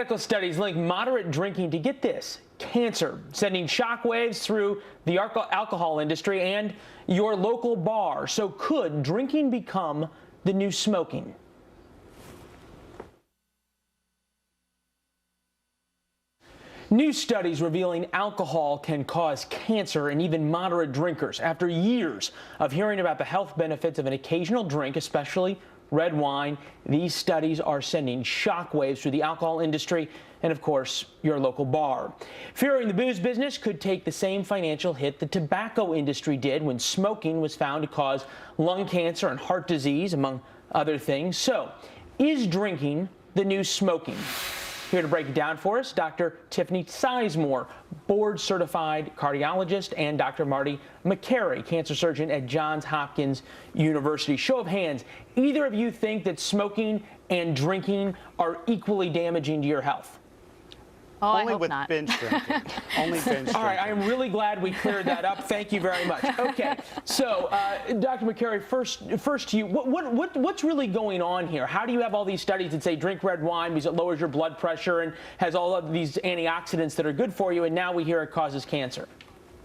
Medical studies link moderate drinking to, get this, cancer, sending shockwaves through the alcohol industry and your local bar. So could drinking become the new smoking? New studies revealing alcohol can cause cancer in even moderate drinkers. After years of hearing about the health benefits of an occasional drink, especially red wine, these studies are sending shockwaves through the alcohol industry and, of course, your local bar. Fearing the booze business could take the same financial hit the tobacco industry did when smoking was found to cause lung cancer and heart disease, among other things. So, is drinking the new smoking? Here to break it down for us, Dr. Tiffany board-certified cardiologist, and Dr. Marty McCary, cancer surgeon at Johns Hopkins University. Show of hands, either of you think that smoking and drinking are equally damaging to your health? Oh, Only with binge drinking. Only binge drinking. All right, I am really glad we cleared that up. Thank you very much. Okay, so Dr. McCary, first to you. What's really going on here? How do you have all these studies that say drink red wine because it lowers your blood pressure and has all of these antioxidants that are good for you, and now we hear it causes cancer?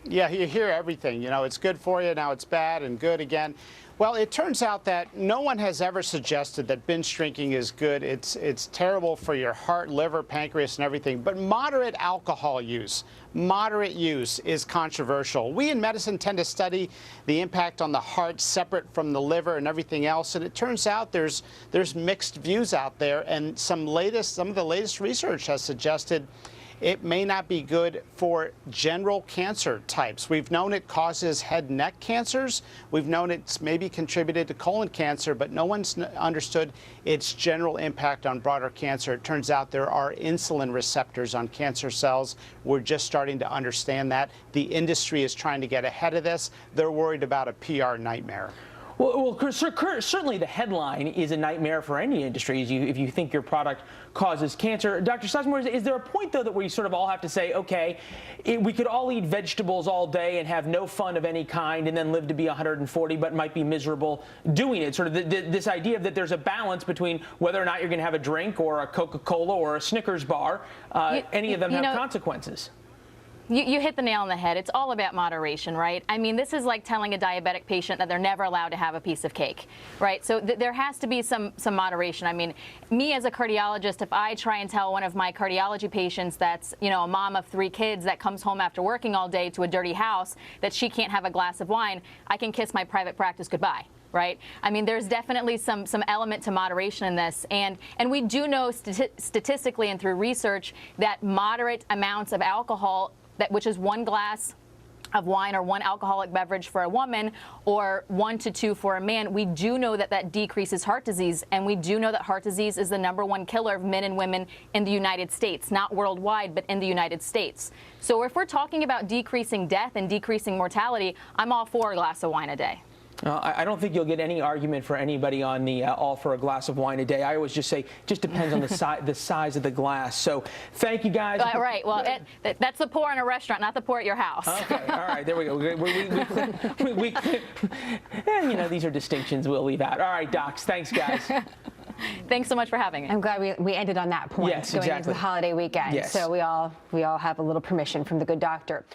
Yeah, you hear everything. You know, it's good for you, now it's bad and good again. Well, it turns out that no one has ever suggested that binge drinking is good. It's terrible for your heart, liver, pancreas, and everything. But moderate alcohol use, moderate use is controversial. We in medicine tend to study the impact on the heart separate from the liver and everything else. And it turns out there's mixed views out there. And some of the latest research has suggested it may not be good for general cancer types. We've known it causes head and neck cancers. We've known it's maybe contributed to colon cancer, but no one's understood its general impact on broader cancer. It turns out there are insulin receptors on cancer cells. We're just starting to understand that. The industry is trying to get ahead of this. They're worried about a PR nightmare. Well, certainly the headline is a nightmare for any industry if you think your product causes cancer. Dr. Sizemore, is there a point, though, that we sort of all have to say, okay, we could all eat vegetables all day and have no fun of any kind and then live to be 140 but might be miserable doing it? Sort of this idea that there's a balance between whether or not you're going to have a drink or a Coca-Cola or a Snickers bar. Any of them have consequences. You hit the nail on the head. It's all about moderation, right? I mean, this is like telling a diabetic patient that they're never allowed to have a piece of cake, right? So there has to be some moderation. I mean, me as a cardiologist, if I try and tell one of my cardiology patients that's, you know, a mom of 3 kids that comes home after working all day to a dirty house that she can't have a glass of wine, I can kiss my private practice goodbye. Right? I mean, there's definitely some element to moderation in this. And we do know statistically and through research that moderate amounts of alcohol, which is 1 glass of wine or 1 alcoholic beverage for a woman or 1 to 2 for a man, we do know that decreases heart disease. And we do know that heart disease is the #1 killer of men and women in the United States, not worldwide, but in the United States. So if we're talking about decreasing death and decreasing mortality, I'm all for a glass of wine a day. I don't think you'll get any argument for anybody on the all for a glass of wine a day. I always just say, just depends on the size of the glass. So thank you, guys. Right. Well, that's the pour in a restaurant, not the pour at your house. Okay. All right. There we go. You know, these are distinctions we'll leave out. All right, docs. Thanks, guys. Thanks so much for having me. I'm glad we ended on that point. Yes, going exactly. into the holiday weekend. Yes. So we all have a little permission from the good doctor.